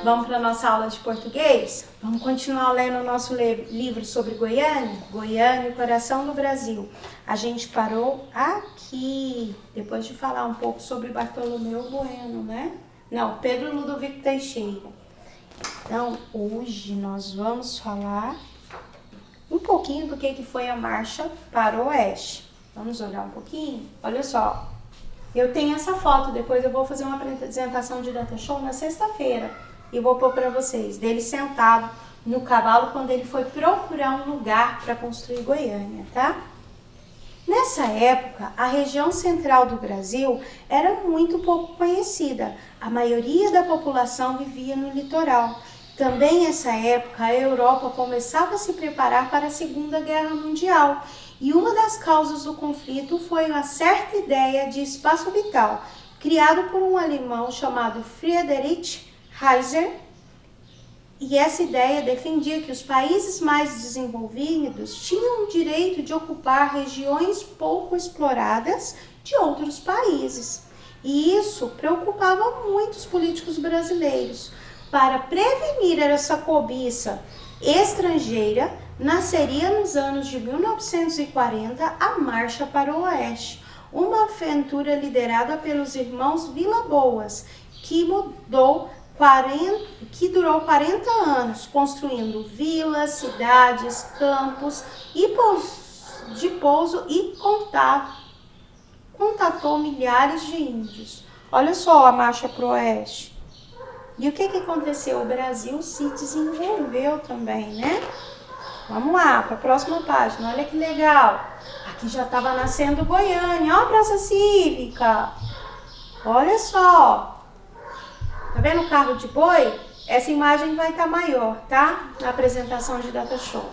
Vamos para a nossa aula de português? Vamos continuar lendo o nosso livro sobre Goiânia? Goiânia, o coração do Brasil. A gente parou aqui, depois de falar um pouco sobre Bartolomeu Bueno, né? Não, Pedro Ludovico Teixeira. Então, hoje nós vamos falar um pouquinho do que foi a Marcha para o Oeste. Vamos olhar um pouquinho? Olha só, eu tenho essa foto, depois eu vou fazer uma apresentação de data show na sexta-feira. E vou pôr para vocês, dele sentado no cavalo quando ele foi procurar um lugar para construir Goiânia, tá? Nessa época, a região central do Brasil era muito pouco conhecida. A maioria da população vivia no litoral. Também nessa época, a Europa começava a se preparar para a Segunda Guerra Mundial. E uma das causas do conflito foi uma certa ideia de espaço vital, criado por um alemão chamado Friedrich Hayek, e essa ideia defendia que os países mais desenvolvidos tinham o direito de ocupar regiões pouco exploradas de outros países. E isso preocupava muito os políticos brasileiros. Para prevenir essa cobiça estrangeira, nasceria nos anos de 1940 a Marcha para o Oeste, uma aventura liderada pelos irmãos Vilas-Boas, que durou 40 anos, construindo vilas, cidades, campos de pouso e contatou milhares de índios. Olha só a marcha para o oeste. E o que aconteceu? O Brasil se desenvolveu também, né? Vamos lá, para a próxima página. Olha que legal. Aqui já estava nascendo Goiânia. Olha a Praça Cívica. Olha só. Tá vendo o carro de boi? Essa imagem vai estar maior, tá? Na apresentação de data show.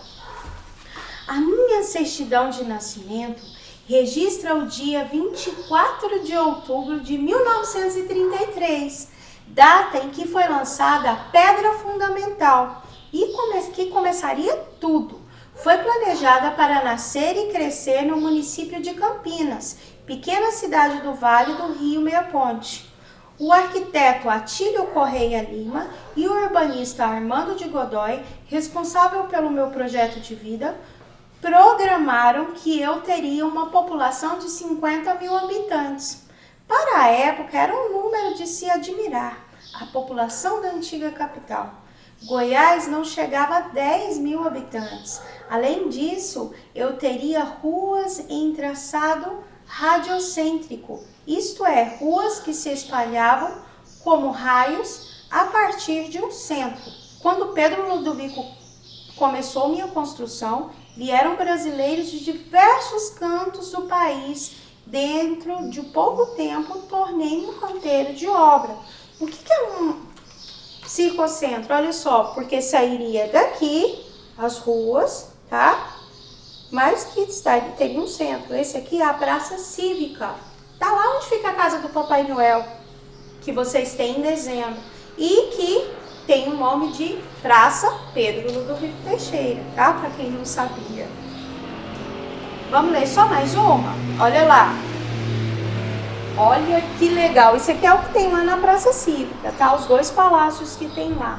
A minha certidão de nascimento registra o dia 24 de outubro de 1933, data em que foi lançada a Pedra Fundamental e que começaria tudo. Foi planejada para nascer e crescer no município de Campinas, pequena cidade do Vale do Rio Meia Ponte. O arquiteto Atílio Correia Lima e o urbanista Armando de Godoy, responsável pelo meu projeto de vida, programaram que eu teria uma população de 50 mil habitantes. Para a época, era um número de se admirar, a população da antiga capital. Goiás não chegava a 10 mil habitantes. Além disso, eu teria ruas em traçado radiocêntrico, isto é, ruas que se espalhavam como raios a partir de um centro. Quando Pedro Ludovico começou minha construção, vieram brasileiros de diversos cantos do país. Dentro de pouco tempo, tornei um canteiro de obra. O que é um circocentro? Olha só, porque sairia daqui as ruas, tá? Mas que teria um centro. Esse aqui é a Praça Cívica. Tá lá onde fica a casa do Papai Noel, que vocês têm em dezembro. E que tem o nome de Praça Pedro Ludovico Teixeira, tá? Para quem não sabia. Vamos ler só mais uma? Olha lá. Olha que legal. Isso aqui é o que tem lá na Praça Cívica, tá? Os dois palácios que tem lá.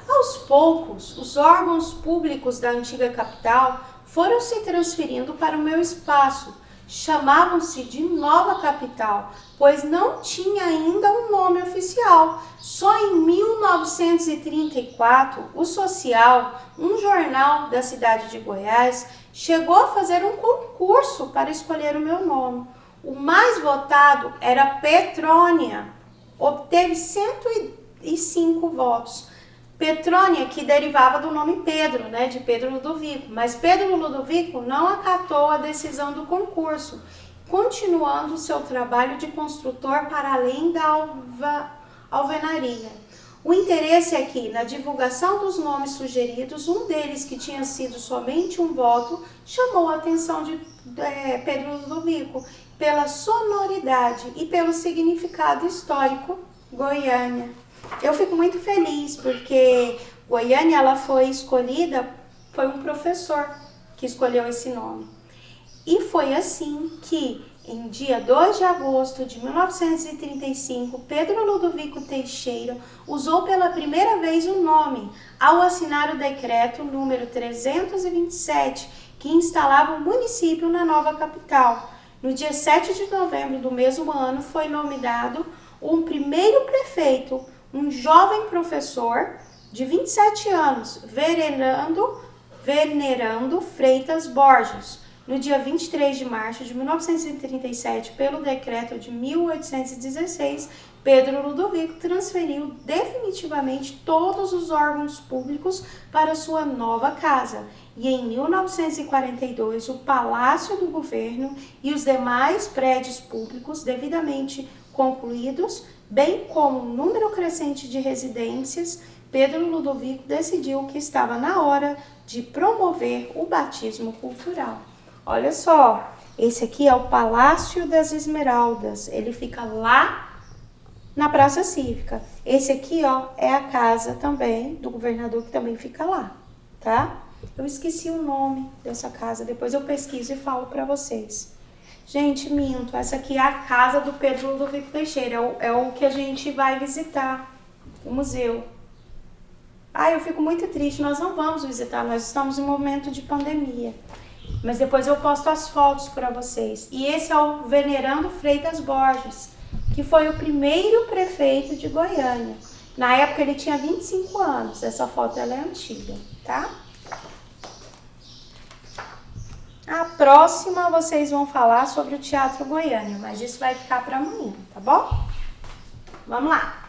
Aos poucos, os órgãos públicos da antiga capital foram se transferindo para o meu espaço. Chamavam-se de Nova Capital, pois não tinha ainda um nome oficial. Só em 1934, o Social, um jornal da cidade de Goiás, chegou a fazer um concurso para escolher o meu nome. O mais votado era Petrônia, obteve 105 votos. Petrônia, que derivava do nome Pedro, né, de Pedro Ludovico, mas Pedro Ludovico não acatou a decisão do concurso, continuando seu trabalho de construtor para além da alvenaria. O interesse é que, na divulgação dos nomes sugeridos, um deles, que tinha sido somente um voto, chamou a atenção de Pedro Ludovico pela sonoridade e pelo significado histórico Goiânia. Eu fico muito feliz porque Goiânia ela foi escolhida, foi um professor que escolheu esse nome. E foi assim que Em dia 2 de agosto de 1935, Pedro Ludovico Teixeira usou pela primeira vez o nome ao assinar o decreto número 327, que instalava o município na nova capital. No dia 7 de novembro do mesmo ano, foi nomeado um primeiro prefeito, um jovem professor de 27 anos, Venerando Freitas Borges. No dia 23 de março de 1937, pelo decreto de 1816, Pedro Ludovico transferiu definitivamente todos os órgãos públicos para sua nova casa. E em 1942, o Palácio do Governo e os demais prédios públicos devidamente concluídos, bem como um número crescente de residências, Pedro Ludovico decidiu que estava na hora de promover o batismo cultural. Olha só, esse aqui é o Palácio das Esmeraldas, ele fica lá na Praça Cívica. Esse aqui, ó, é a casa também do governador, que também fica lá, tá? Eu esqueci o nome dessa casa, depois eu pesquiso e falo pra vocês. Gente, minto, essa aqui é a casa do Pedro Ludovico Teixeira, é o que a gente vai visitar, o museu. Eu fico muito triste, nós não vamos visitar, nós estamos em momento de pandemia. Mas depois eu posto as fotos para vocês. E esse é o Venerando Freitas Borges, que foi o primeiro prefeito de Goiânia. Na época ele tinha 25 anos, essa foto ela é antiga, tá? A próxima vocês vão falar sobre o Teatro Goiânia, mas isso vai ficar para amanhã, tá bom? Vamos lá.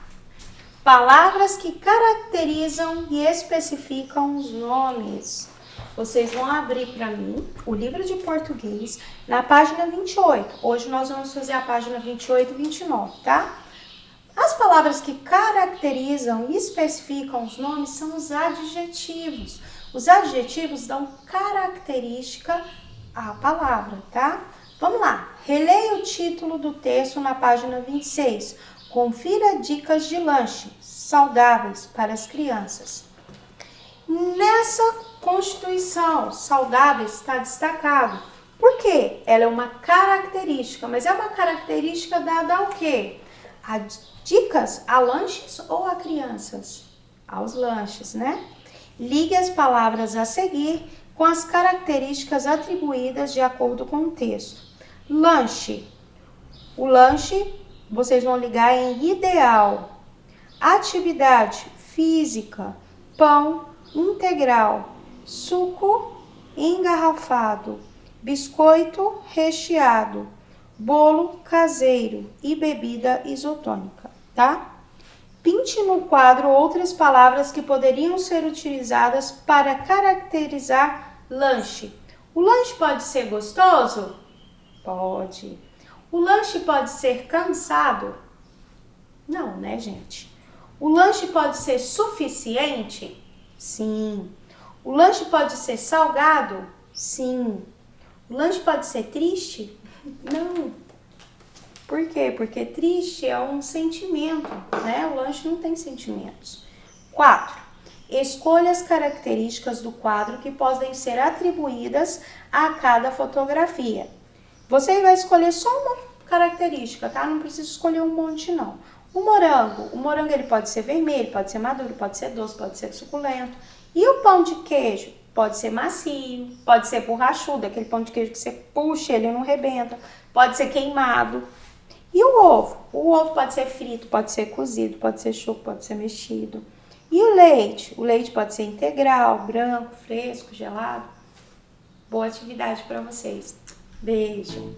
Palavras que caracterizam e especificam os nomes. Vocês vão abrir para mim o livro de português na página 28. Hoje nós vamos fazer a página 28 e 29, tá? As palavras que caracterizam e especificam os nomes são os adjetivos. Os adjetivos dão característica à palavra, tá? Vamos lá. Releia o título do texto na página 26. Confira dicas de lanche saudáveis para as crianças. Nessa constituição saudável está destacado. Por quê? Ela é uma característica, mas é uma característica dada ao quê? A dicas a lanches ou a crianças? Aos lanches, né? Ligue as palavras a seguir com as características atribuídas de acordo com o texto. Lanche. O lanche vocês vão ligar em ideal. Atividade física. Pão integral. Suco engarrafado. Biscoito recheado. Bolo caseiro e bebida isotônica, tá? Pinte no quadro outras palavras que poderiam ser utilizadas para caracterizar lanche. O lanche pode ser gostoso? Pode. O lanche pode ser cansado? Não, né, gente? O lanche pode ser suficiente? Sim. O lanche pode ser salgado? Sim. O lanche pode ser triste? Não. Por quê? Porque triste é um sentimento, né? O lanche não tem sentimentos. 4. Escolha as características do quadro que podem ser atribuídas a cada fotografia. Você vai escolher só uma característica, tá? Não precisa escolher um monte, não. O morango ele pode ser vermelho, pode ser maduro, pode ser doce, pode ser suculento. E o pão de queijo? Pode ser macio, pode ser borrachudo, aquele pão de queijo que você puxa, ele não rebenta. Pode ser queimado. E o ovo? O ovo pode ser frito, pode ser cozido, pode ser choco, pode ser mexido. E o leite? O leite pode ser integral, branco, fresco, gelado. Boa atividade para vocês. Beijo!